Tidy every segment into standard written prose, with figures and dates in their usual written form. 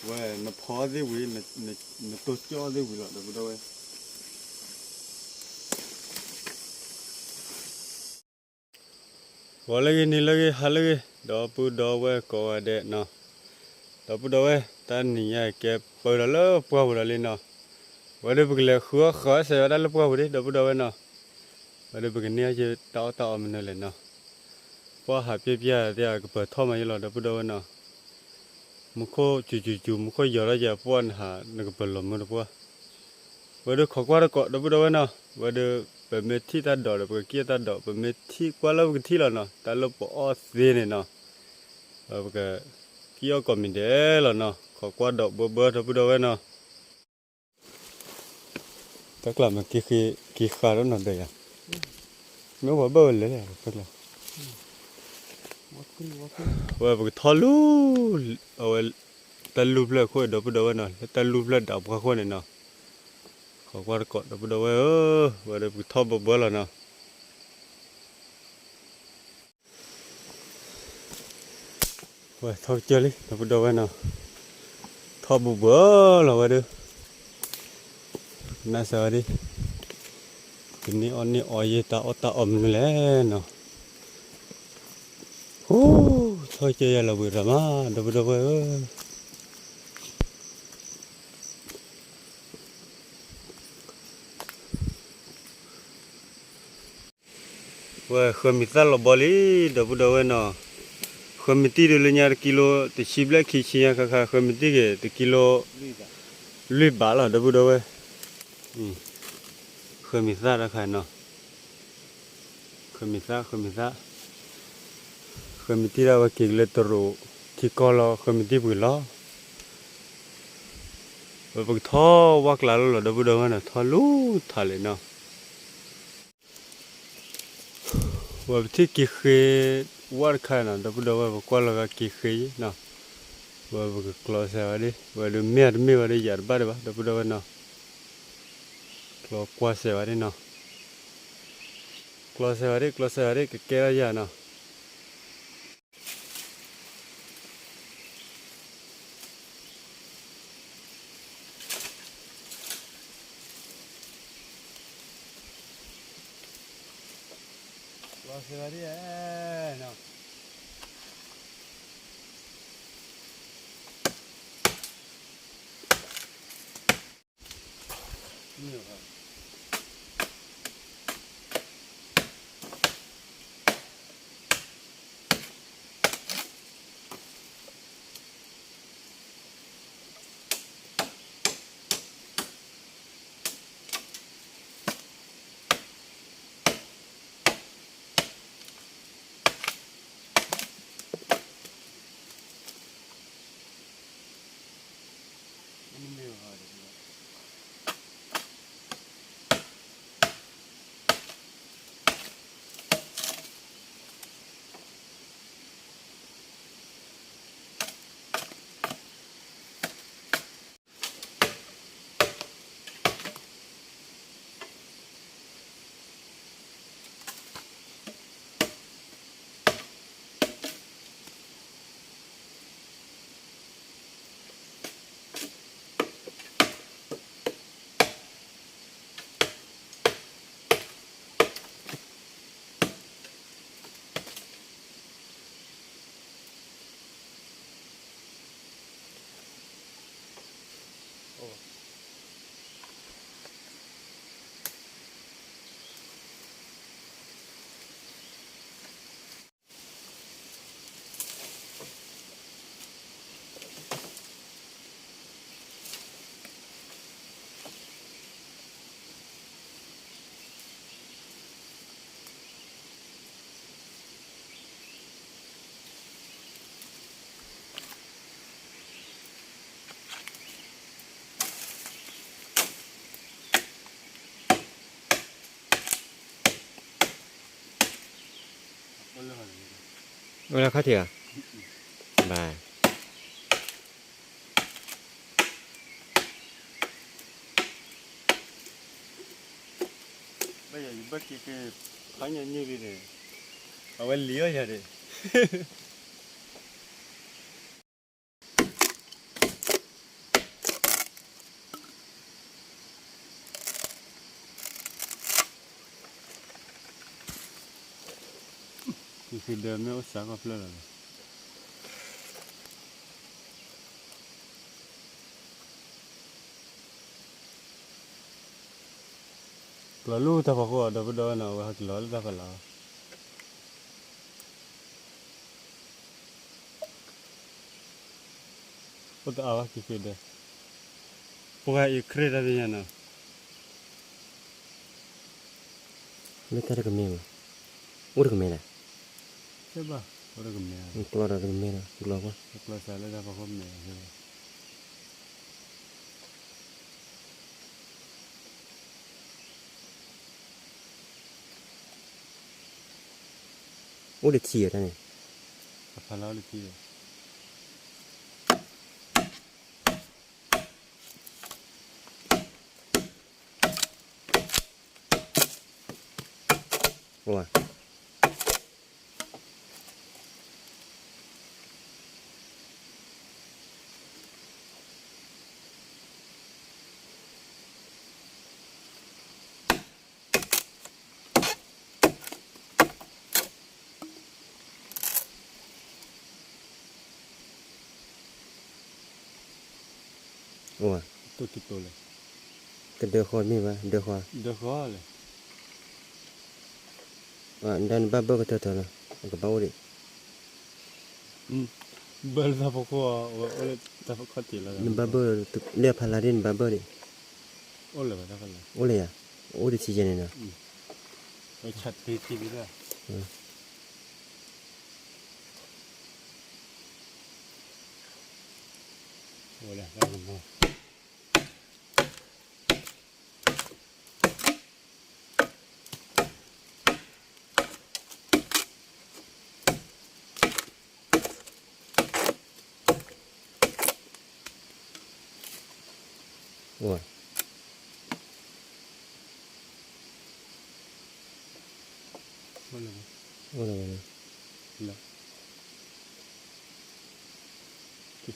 ว่าน่ะพอได้วิน่ะตัวจ่อได้วิละเดี๋ยวด้วยว่าเลยนี่เลยฮัลเลยดอปูดอเวก็ว่าเด็ดเนาะดอปูดอเวตอนนี้ไอ้แกเปิดแล้วปัวบุระเลยเนาะว่าเดี๋ยวไปเลยขัวขาเสียได้แล้วปัวบุรีดอปูดอเวเนาะว่าเดี๋ยวไปเนี่ยจะต่อมันเลยเนาะพอหาเปียเดี๋ยวก็เปิดท่อมาอยู่แล้วดอปูดอเวเนาะมุขจู่มุขยอแล้วจะป้อนหานึกเปิดลมมันปัวว่าเดี๋ยวขอกว่าก็ดอปูดอเวเนาะว่าเดี๋ยวเป็นเมที่ตัดดอกเดี๋ยวไปเกี่ยตัดดอกเป็นเมที่กว่าแล้วก็ที่แล้วเนาะแต่เราปอเสียเนี่ยเนาะว่าก็เกี่ยวกับมินเดแล้วเนาะขอกว่าดอกเบอร์ดอปูดอเวเนาะตักละมันกี่ขาแล้วเนาะเดี๋ยวไม่ว่าเบอร์เลยตักละว่าไปทอลูเอาไว้ตะลุบเลยค่อยดอกปูดอเวเนาะตะลุบเลยดอกก็ค่อยเนี่ยเนาะขอกว่าก็ดอกปูดอเวว่าเดี๋ยวไปทอเบอร์แล้วเนาะว่าทอเจอเลยดอกปูดอเวเนาะทอเบอร์แล้วว่าเดี๋ยวน่าสวัสดีทีนี้อันนี้อ้อยตาอมนี่แหละเนาะโอ้ทอเจอแล้วบุระมาดบเว้ยว่าเคยมีตลบอลีดบเว้ยเนาะเคยมีตีเดือนละกิโลติชิบเล็กขี้เชียค่ะเคยมีตีเกติกิโลลุยบาละดบเว้ยเคยมีซาละค่ะเนาะเคยมีซาเคยมีตีเราว่ากิเลตรูที่กอลเคยมีตีบุยล้อว่าพวกท่อวักลาลดบเว้ยเนาะท่อลูทะเลเนาะว่าที่กี่เคยวัดขนาดดบเว้ยว่าก็ละก็กี่เคยเนาะว่าพวกคลอสเอาดิว่าดูเมียว่าได้ยาบ้าได้ปะดบเว้ยเนาะคลอกว่าเสียว่าได้เนาะคลอสเอาดิก็แก่ยาเนาะคลอสเอาดิเนาะนี่ครับนี่ครับเวลาเขาเถียบายbây giờ bất kỳ cái khái nhân như thế này ở bên lý ở nhà đi คือเดิมไม่อุตส่าห์ก็เพลินเลยกลัวลูกถ้าพอก็เดี๋ยวไปโดนเอาไว้กลัวลูกถ้าพอแล้วก็ต้องเอาไว้คือเดิมพวกไอ้เครดอะไรเนี่ยนะ ไม่ได้ก็มีมั้งอุดก็มีนะ ใช่ป่ะก็ได้ก็มี กลัวเราก็มีนะกลัวก็ กลัวสารแล้วถ้าพอก็มีใช่ไหม อุดที่อะไรเนี่ย พอแล้วเลยพี่ ว่าว่า ตัวกี่ตัวเลย ก็เดือดคอมีวะเดือดคอ เดี๋ยวก็เลย ว่าดันบ้าเบิกก็เท่านั้นก็บ้าอุด เบลถ้าพอก็ว่าโอ้เลยถ้าพอก็ตีแล้ว นี่บ้าเบิกเรียกพาราดินบ้าเบิกดิ โอ้เลยถ้าพอแล้ว อุดเลยอ่ะอุดที่เจนี่นะ ไปชัดปีทีวีด้วยโอ้เลยได้กันมั้งว่า โอ้เลย อุดเลย แล้ว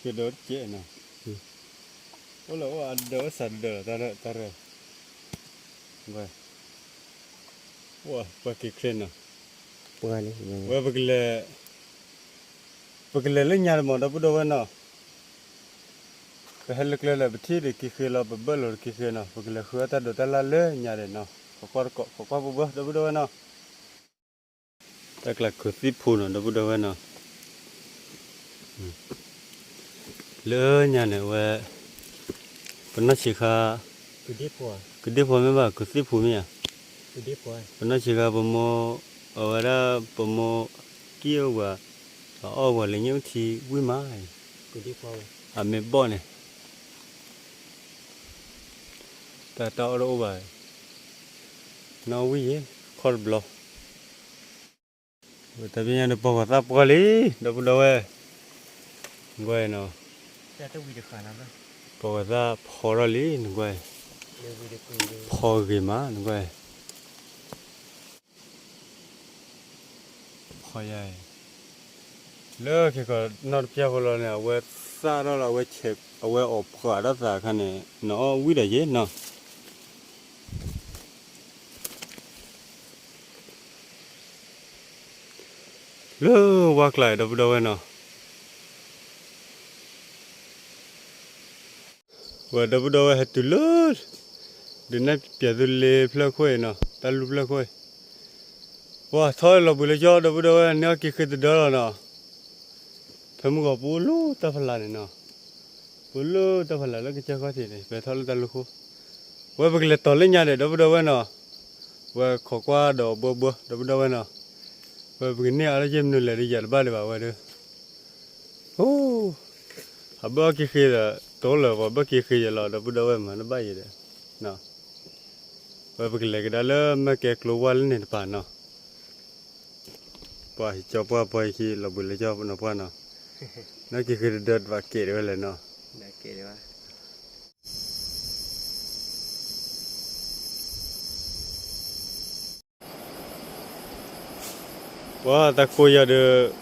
คือเดินเจ๊นะโอ้เลยว่าเดินสั่นเดินตาเร่ไปว่าไปกี่เครนนะ ปวดนี่ ว่าไปกินเลยเล่นยาหมดแล้วปุ๊บโดนเนาะไปให้เล็กๆเลยไปที่เด็กกี่เครนเราไปเบิ้ลเลยกี่เครนเนาะไปกินเลยคือแต่เดี๋ยวแต่ละเล่นยาเด่นเนาะขอปุ๊บเดี๋ยวปุ๊บโดนเนาะแต่กลักคือสิพูนเนาะเดี๋ยวปุ๊บโดนเนาะเล่นยาเนี่ยว่าเป็นนักศึกษา คือดีปวด คือเดี๋ยวพอไม่บ้าคือสิพูนเนี่ย คือดีปวด เป็นนักศึกษาผมโมเอาไว้ละผมโมเกี่ยวว่าเอาไว้เลยยังที่วิ่งมา คือดีปวด à mẹ bò này ta tạo đâu vậy nó quý gì khó blo người ta bây giờ nó bỏ ta bỏ đi đâu đâu ấy quay nó แต่ต้องวิดีโอขนาดนั้น bỏ ta bỏ ra đi nó quay เดี๋ยววิดีโอคุยเลย bỏ cái má nó quay bỏ vậy lỡ khi có nó kia vào rồi nè quay xa đó là quay chẹp quay ốp quả đó ra cái này nó quý là gì nó lỡ quạt lại đâu đâu nó và đâu đâu hết từ lỡ đến nay bây giờ lê phơi khơi nó ta lúp phơi khơi wow thôi là bữa giờ đâu đâu nó kia cái đó là nó phải mua bố lú ta phải làm này nó bố lú ta phải làm nó cái chơi có gì này về thôi ta lú và bây giờ tao lên nhà để đâu đâu nó và khó qua đồ bơ đâu đâu nó và bây giờ ở trên núi là đi giờ ba đi vào vậy đó ô à bữa kia khi là tối là và bữa kia khi là đâu đâu mà nó bay vậy đấy nó và bây giờ cái đó là mấy cái lúa lên này bạn nó qua cho qua khi là bữa cho nó qua nó nó kia khi đợt và kể được là nó ได้เก๋เลยวะ 哇ta coi giờ được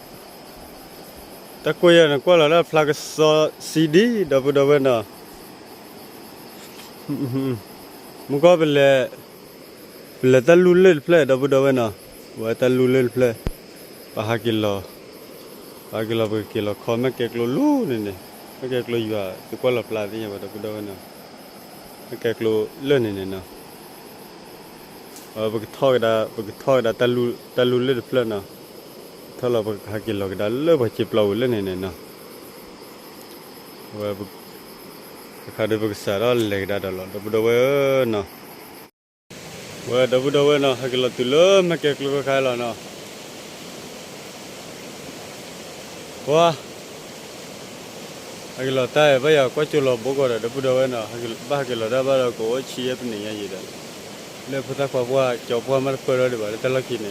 ta coi giờ nó qua là plug so CD đâu đâu nó mua có bên là ta lưu lên play đâu đâu nó và ta lưu lên play 5 กิโลกิโลคอมแกกโลลูนี่แกกโลอยู่อ่ะตัวก็ละปลาที่ยังบ่ได้พูดว่าเนาะแกกโลเล่นนี่เนาะบักทอดาตะลุเล่นเพลินเนาะถ้าเราบัก5 กิโลก็ได้เลิกบักจิบเราเล่นนี่เนาะว่าบักขาดบักสารเล็กได้ดอลดับดับเนาะว่าดับดับเนาะ5 กิโลตุลแกกโลก็ขายแล้วเนาะว่า5 กิโลตายไปอ่ะก็จุลบก็ได้ดับดับเนาะ5 กิโลได้บ้าเราก็ชี้เป็นนี่ยังยี่ได้เล่พุทธควาว่าจบว่ามันเปิดได้บ่ได้ตะลักกิน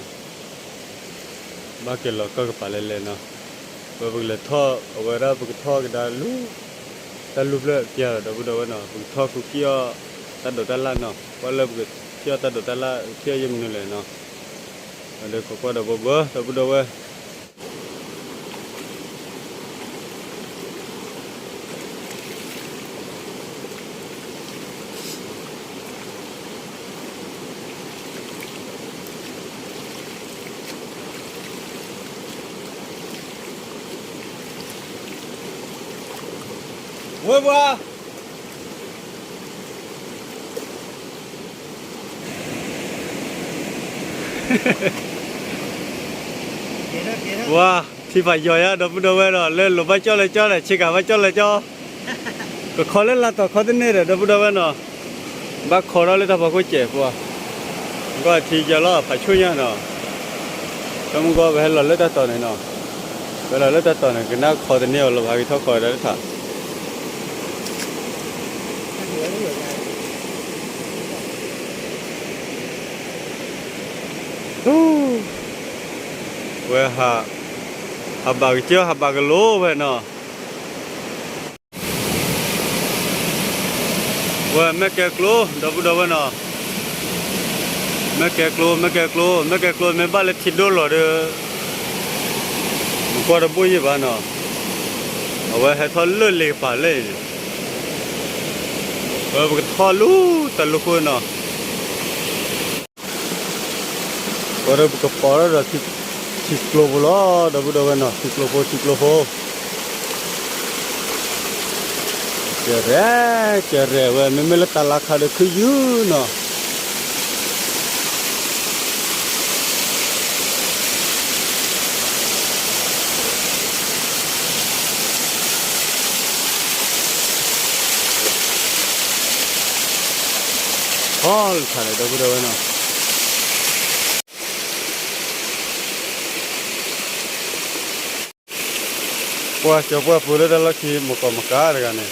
5 กิโลก็ปลาเล่นเนาะว่าบักเลยท่อเอาไว้ได้บักท่อก็ได้ลูตะลุเลยเปียดับดับเนาะบักท่อคุกกี้ตัดดอกตะละเนาะว่าเลยบักเที่ยวตัดดอกตะละเที่ยวยิ่งนู่นเลยเนาะอันเด็กก็ดับดับเว้ยว่าว้าที่ไปย่อยอ่ะดับดับเนาะเล่นลงไปจ่อเลยชิกาไปจ่อเลยจ่อก็ขอเล่นละต่อขอเต้นเนี่ยดับดับเนาะบักขอเราเลยถ้าบอกก็เจ็บว่ะก็ทีจะล่อไปช่วยเนาะก็มึงก็ไปให้เราเล่นต่อหน่อยเนาะเวลาเล่นต่อหน่อยก็น่าขอเต้นเนี่ยเราพาไปท่อคอยได้ถ่าเว้ยหาบากเจ้าหาบากโลเว้ยเนาะเว้ยแม่แกกลัวดับเนาะแม่แกกลัวแม่บ้านเล็กทิดโดนหรอเด้อมันก็ระบุยบ้านเนาะเอาไว้ให้ทอดเลื่อนเลยป่าเลยมันก็ทอดลูตะลุกเนาะก็ระบุกปอร์เราทิกโลบุล้อดับเนาะทิกโลโพเจอแร่เว้ยไม่ละตาลักขาดคือยูเนาะฮอลขาดดับเนาะว่าจะว่าพูดได้ละกี่มุกมุกอะไรกันเนี่ย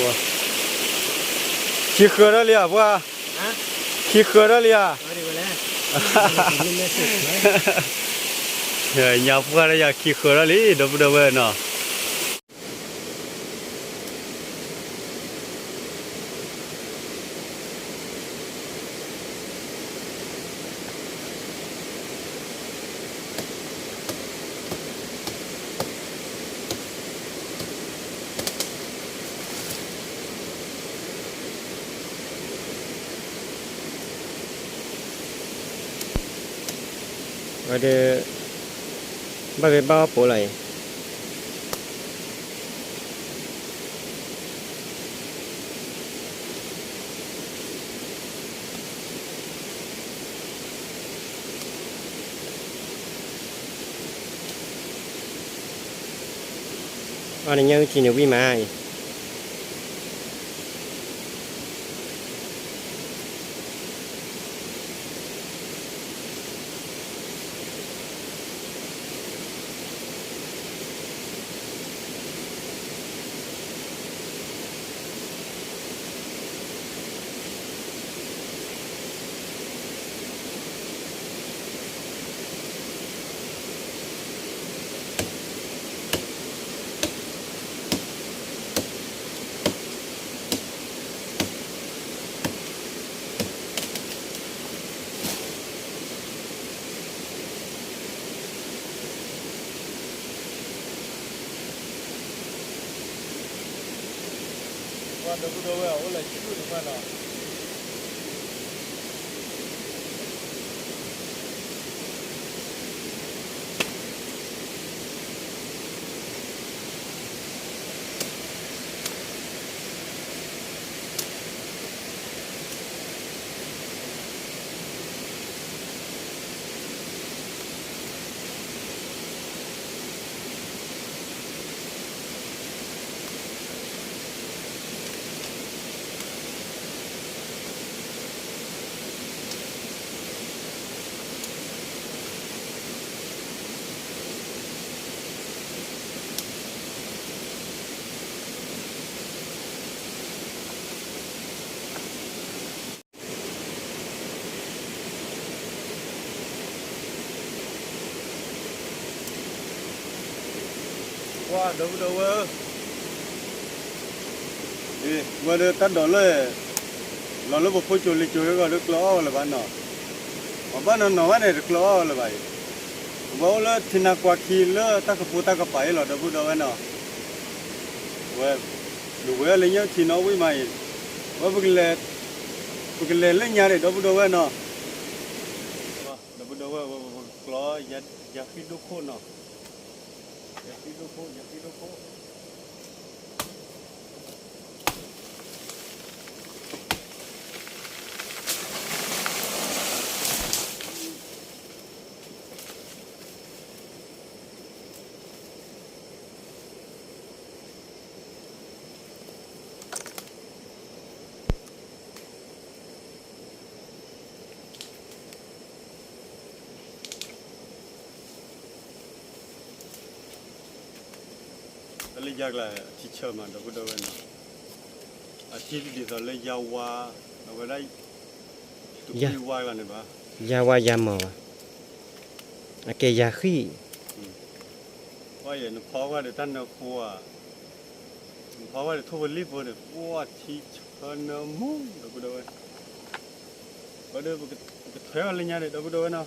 ว่าขี้เขือได้เลยอ่ะว่าขี้เขือได้เลยอ่ะเฮ้ยยาพูดอะไรอยากขี้เขือได้เลยดับเนาะว่าเด้บ่ได้บ่ปูไหลอันนี้ยังกินอยู่วิมา qua đâu có đâu ở lại chịu được mà nó qua đâu có đâu đi qua đây tắt đóเลยเราเริ่มพูดจุลิจุยก็เลิกล้อเลยบ้านเนาะบ้านเนาะวันนี้เลิกล้อเลยไปว่าเลยที่นักกว่าขี้เลยตากระปูตากระไปหรอเดี๋ยวพูดเอาไว้เนาะว่าดูว่าอะไรเงี้ยที่น้องวิ่งมาว่าพวกเล่เล่นยาเลยเดี๋ยวพูดเอาไว้เนาะเดี๋ยวพูดเอาไว้ว่ากล้ออย่าคิดดูโค่เนาะอย่าคิดดูโค่เลยยากเลยที่เชื่อมันเดี๋ยวพูดเอาไว้เนาะอาชีพดีต่อเลยยาวว่าเอาไว้ได้ทุกที่ว่ากันเนี่ยปะ ยาวายามออาเกยาขี้ ว่าอย่างนี้เพราะว่าเดี๋ยวท่านเอาครัวเพราะว่าเดี๋ยวทุบรีบเลยว่าที่เชิญมุ่งเดี๋ยวพูดเอาไว้ว่าเดี๋ยวมันก็เท่าอะไรเงี้ยเดี๋ยวพูดเอาไว้เนาะ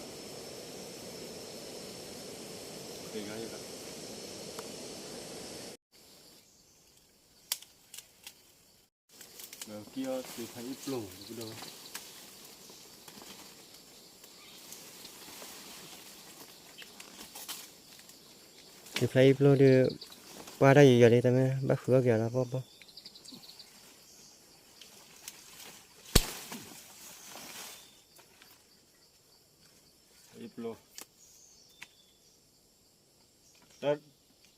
เป็นไงครับเดี๋ยวเกี่ยวสีไฟอีปลงเดี๋ยวพูดเอาไว้ thì phải lo được qua đây giờ đi tao mới bắt khứa kìa là bóp bópอีปลง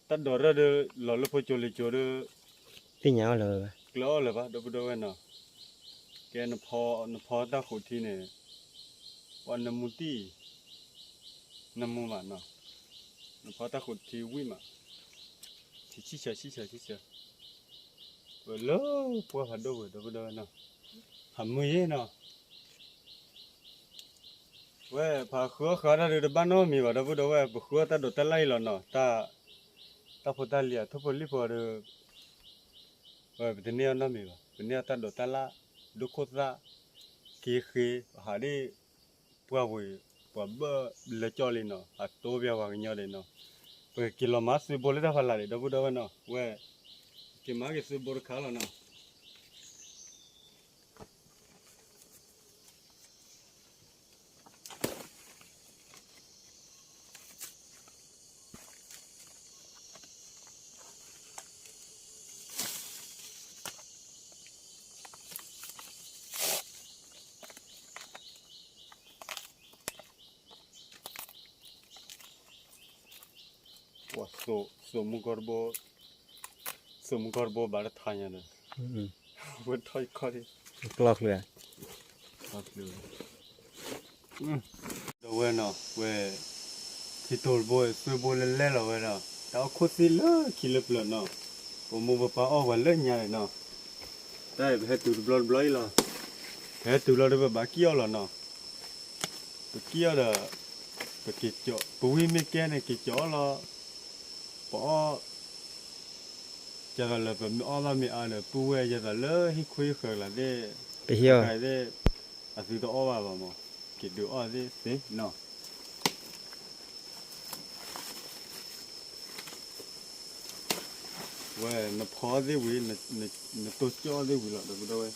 ตัดดอกแล้วเดี๋ยวหล่อแล้วพอโจลิโจเดี๋ยว cái nhỏ rồi กล้อเลยปะเดี๋ยวพูดเอาไว้เนาะแกนพอตาขุดที่เนี่ยวันน้ำมูตี้น้ำมูมันเนาะพอตาขุดที่วิ่งมาที่ชี้เฉยเออแล้วพวกหัดดูเดี๋ยวพูดเอาไว้เนาะหันมือเนาะเว้ยพาขัวขาได้เดี๋ยวบ้านโน้มีวะเดี๋ยวพูดเอาไว้ขัวตาโดดตาไล่หรอเนาะตาพอตาเลียทุบลิบพอเดี๋ยวเว้ยเป็นเนี่ยน้ำมีวะเป็นเนี่ยตาโดดตาละดูโคตรขี้หาได้พวกวิ่งพวกเบอเลยจอเลยเนาะหาตัวเบียววางเงี้ยเลยเนาะเว้ยกิโลมาสิบเลยได้พอละเลยเดี๋ยวพูดเอาไว้เนาะเว้ยกิมาเกสิบขาวแล้วเนาะว่าสมุกรโบบาร์ทายเนี่ยเว้ยทอยคอดิ clock rồi ครับเลยเดี๋ยวเว้ยเนาะเว้ยที่ตัวบอยซื้อบอยเล่นๆแล้วเว้ยเนาะแต่เอาโคตรสิเลยขี้เล็บเลยเนาะผมมุ่งไปเอาวันเล่นยังไงเนาะได้ไปให้ตัวบลอยแล้วให้ตัวเราได้ไปบ้าเกี่ยวแล้วเนาะตัวเกี่ยวเด้อไปกิจจ่อปุ้ยไม่แก่เนี่ยกิจจ่อแล้วพอจะกันเลยแบบอ้อมาไม่อ่านเลยปุ้ยจะกันเลยให้คุยเคยละเด้ ไปเที่ยว ใครได้อาศัยตัวอ้อว่าบ่มั้งคิดดูอ้อสิสิเนาะ ว่าน่ะพอสิวิน่ะตัวจ่อสิวิละเดี๋ยวกูดูเว้ย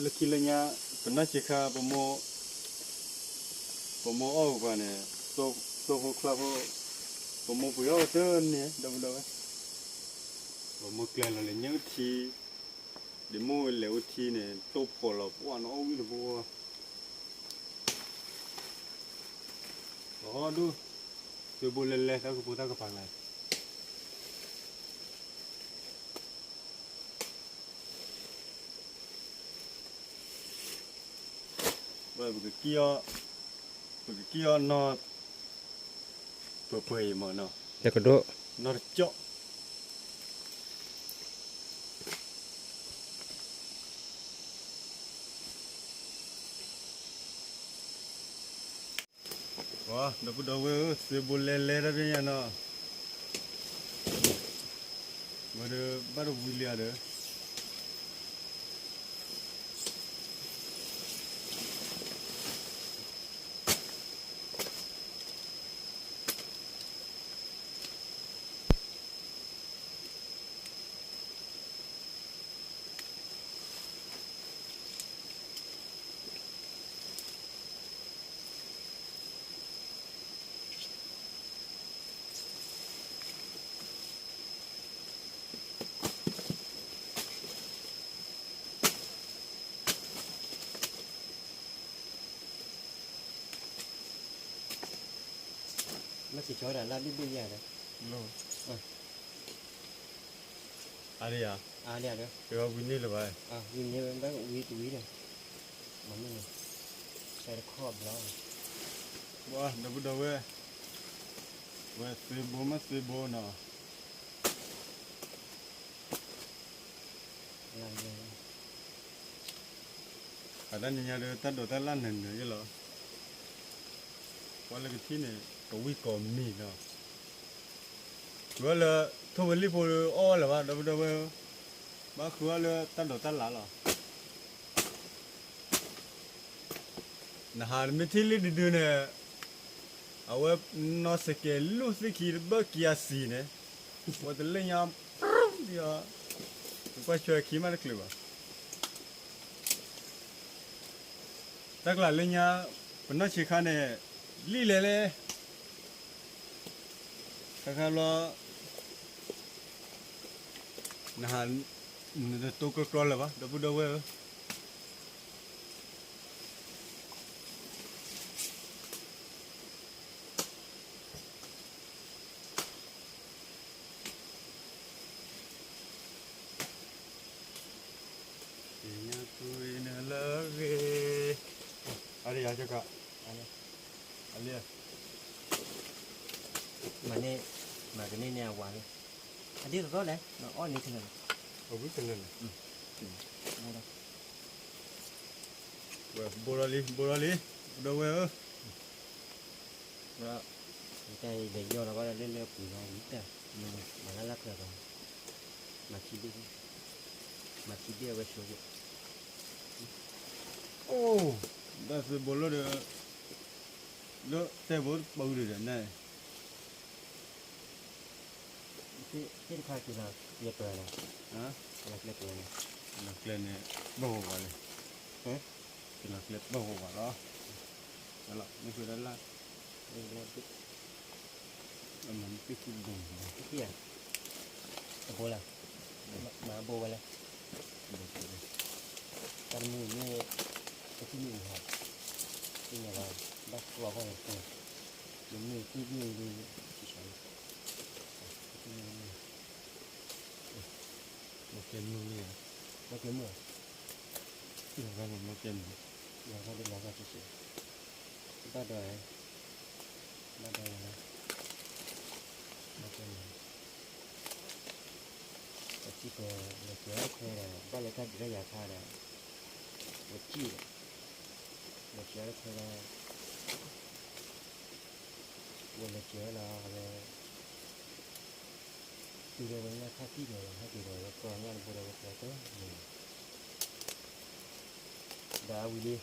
ลักกี้เลยเนี่ยเป็นนักชิคาปโมเอากว่าเนี่ยโตคลับปโมปุยเอาเดินเนี่ยเดี๋ยวกูดูเว้ยปโมเกลเลยเนี่ยทีเดี๋ยวโมเหลวทีเนี่ยโตพอละว่าน้องวิ่งบัวอ๋อดูเดี๋ยวบุเล่ๆถ้ากูพูดถ้ากูฟังเลยว่าบุกเกี่ยวนอเปื่อยๆมั้งเนาะ แล้วก็โด นอเจาะว้าเดี๋ยวกูดูเว้ยเสือบุเล่ๆแล้วเป็นยังเนาะมาดูบ้านวิลเลียเด้อมันสิช่วยได้ลาบิบิยาเด้อ โลอะไรอ่ะ เดี๋ยว เดี๋ยววินนี่เลยไป วินเนี่ยมันแบบวีตุยเนี่ยมันนี่ใส่ครอบแล้ว ว้าเดี๋ยวกูดูเว้ยเสือโบมาเสือโบเนาะ ลายเลย ada nya de ta do ta lan nen ne lo wala ke thi ne to wi ko mi no wala tho li po o la ba do ba khu la ta do ta la lo na har mi thi li de ne awe no se ke lu se ki ba ki asi ne wa de le nya ya pa chwe ki ma le kle baตักหลานเลยเนี่ยเป็นนักชิคาเนี่ยลี่เลยนะครับเรานะฮะนี่ตัวก็กรอลเลยวะเดี๋ยวพูดเอาไว้เนี่ยคุยเนี่ยเลิกอะไรอยากจะกะอะไร มาเนี่ยมากันเนี่ยหวานอันนี้ก็ได้เนาะอ้อนนี่ถึง เอาไว้กันเลย ไม่ได้ โบราลีดูไว้แล้วใจเด็กโยเราก็เล่นเรือปุ๋ยเราอีกแต่มันน่ารักเลยก็มาคิดดิมาคิดเดียวไปช่วย โอ้ได้สิบอลเลยแล้วแต่บอลบอลเลยนะ ที่ใครกินอะไรเรียบร้อยเลย ฮะ อะไรเรียบร้อยเลย นักเล่นเนี่ยบ้าหัวเลยเป็นนักเล่นบ้าหัวแล้วนั่นแหละไม่คือด้านล่าง เรียบร้อยปุ๊บ มันปิดกุญแจ เที่ยโบละมาโบไปเลยตอนนี้นี่ที่นี่ครับที่นี่เราบักตัวเขาเองมันมีที่นี่ที่ใช้ที่นี่ มาเกมนู่นนี่ ไม่เกี่ยวมือ ที่เราทำมาเกม เราก็ได้เราก็จะเสียได้เลยนะมาเป็นแต่ที่ก็เราเจอเคยนะบ้านเราก็ได้ยาฆ่านะเราจี้เราเจอเคยนะวันเราเจอเราเลยตีเราเนี่ยค่าที่เราให้ตีเราแล้วก็งานบุญเราก็ได้ดาวิลี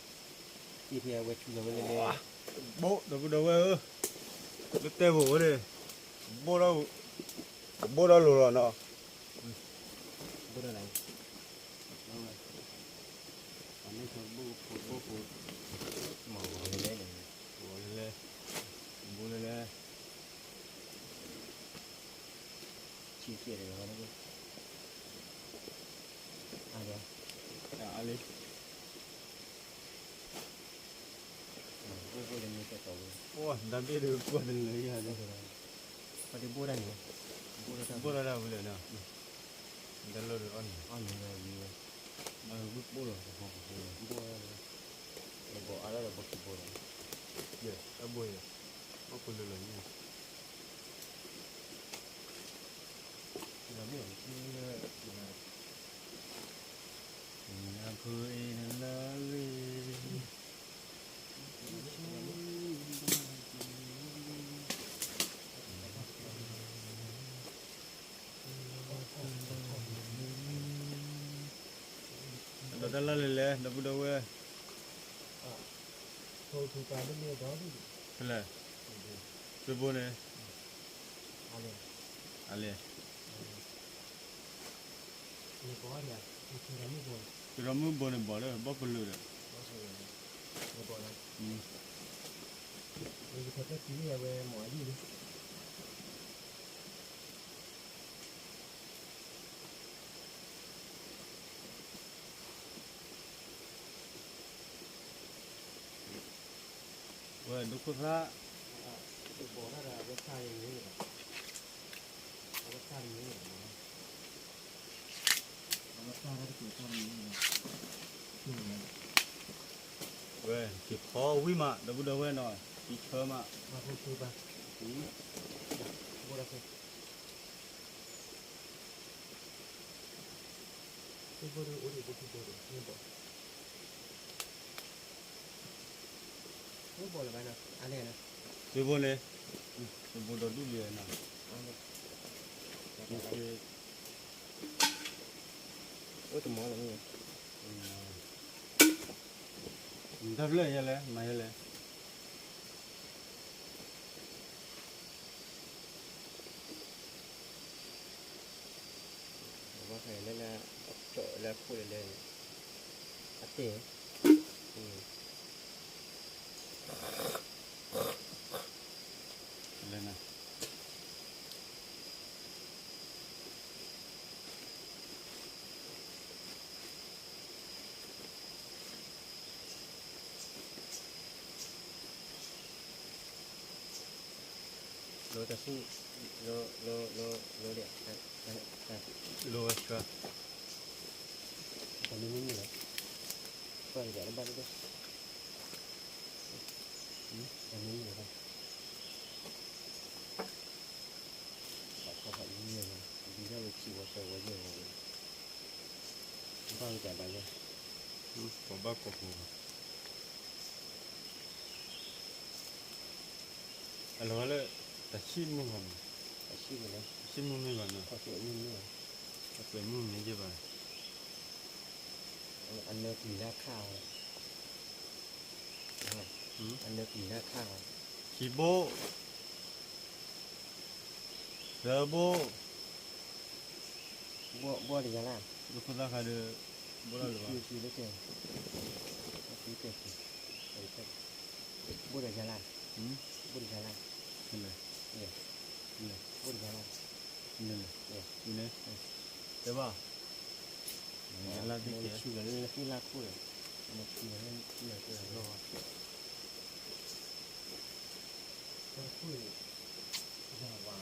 ที่เพียงไว้ช่วยเราเลย โบ๊ะเดี๋ยวกูดูไว้ lúc tê bố đi bố đâu lùa nó bữa đó này còn mấy thứ bố màu lên đây này bố lên chi tiết này nó đấy à đấy Ali bố lên như cái tàu ô đam biết được bố lên lấy gì đó có đi bố đây nhỉ bố đâu đâu vậy nào đàn lợn được ăn ăn nhiều gì mà bố rồi không bố này bố ở đó là bố kịp bố này dạ ở bố vậy bố còn lợn nhỉ là miệng chứ nhà cười nên là li đó là lele đó bữa đâu vậy thôi thì cái bên đó đi là bữa bữa này à đấy Aliนี่ก็ว่าเนี่ยมันคืออะไรไม่รู้ cái đó mới bữa này bỏ đấy bỏ bữa lười đấy ว่าใช่ไม่บอกนะ ừ นี่เขาจะตีอะไรหมออยู่ดิ vậy đúng không ra บอกถ้าเรารสชาติอย่างนี้รสชาติอย่างนี้รสชาติถ้าเกิดชอบอย่างนี้คือไง vậy chỉ khó quý mà đó bữa đâu vậy nọ chỉ chờ mà มาพูดคุยไปพูดอะไรพูดดูอุ้ยพูดดูไม่บอกไม่บอกอะไรนะอะไรนะ bữa bữa này bữa đó đủ lười nào ok ôi tụi món là gì đáp lời như thế mày như thế có thể nên là chỗ là khu để lên tê lên nào lô ta su lô điện lùa chưa còn đi nữa còn giờ nó bắt đi còn đi nữa không phải nhiều rồi vì nó được chịu sầu quá nhiều rồi con trả bài rồi có bác có phù alo là ta xin mua hồng xin rồi đấy xin mua mấy bạn nào có chuyện như nữa ta phải mua mấy cái bạn ăn được thì ra khao ăn được thì ra khao khi bố giờ bố bố thì ra làm lúc đó khai được bố là được chi đấy tiền chi tiền bố để ra làm bố để ra làm thế này bố để ra làm như này thế ba là đi kia chịu là khi là khu rồi mà chịu là cái là lo cái khu rồi ra vào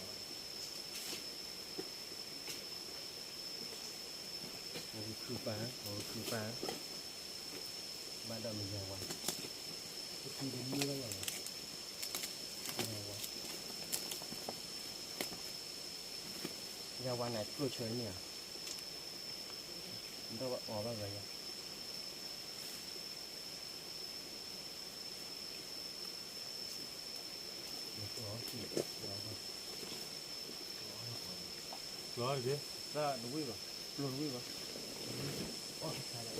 khử phá ban đầu mình ra ngoài khi đến mưa rồi ra ngoài này cứ chơi nhỉ đâu có bao giờ nhỉ rồi gì ra đúng rồi luôn đúng rồi ôi sai lại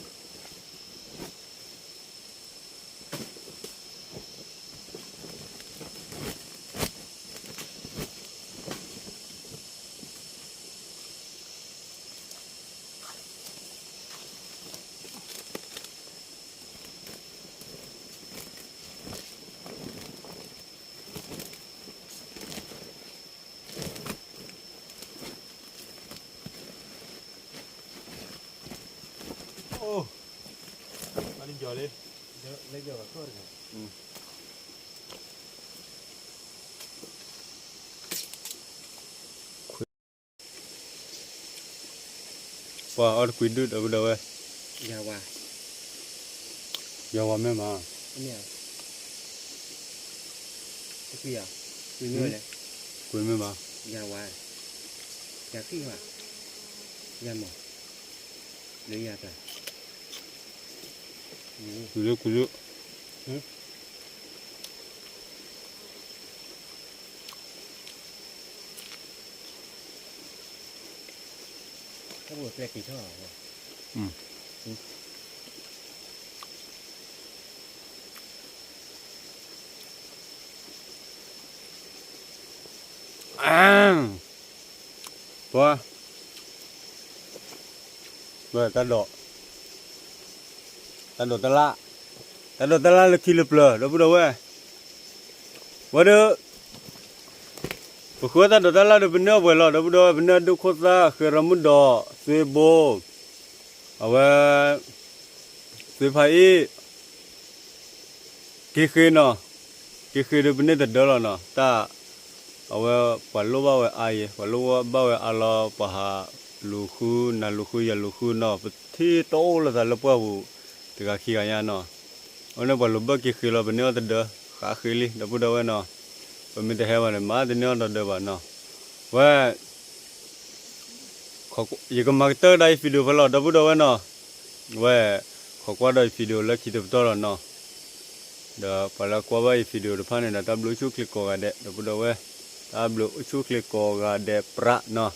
จ่อเลย เล็กเดียวกับตัวกัน ว่าเอาคุยดูเอาดูเว้ย ยาวา อย่าว่าแม่มา อันเนี้ยไอ้พี่อ่ะคือเนื้อเลย คุยแม่มาย าวายาขี้ว่ะยาหมอหรือยาตายนี่ คุยดู ถ้าบวชแปลกกี่ช่อวะ ว่าเว้ยตาโดตะละเลยคิดเลยเปล่าดูดูเว้ยว่าเด้อพวกเขาตาโดตะละดูเป็นเนื้อเว้ยล่ะดูดูเป็นเนื้อดูโคตรคือรามุดดอเซโบเอาไว้เซฟายกี่เนาะกี่ดูเป็นเนื้อแต่เดอร์เนาะตาเอาไว้ปลุกบ่าวไอ้ปลุกบ่าวอาลาปะฮาลูคูนาลูคูยาลูคูเนาะที่โตแล้วแต่ละพวกที่ก็ขี้กันเนาะอันนี้ปลุกบ่กี่เราเป็นเนื้อแต่เด้อขาขี้ลิดับดูเนาะเป็นมิตรเฮวันมาเนื้อแต่เด้อบ้านเนาะว่าเขาอีกมาเตอร์ได้วิดีโอพอแล้วดับดูเนาะว่าเขาก็ได้วิดีโอแล้วคิดตัวต่อเนาะเดี๋ยวพอแล้วก็ว่าวิดีโอผ่านเนี่ยดับลูชูคลิกก็ได้ดับดูว่า Ablo ucu klik ko ga de pra no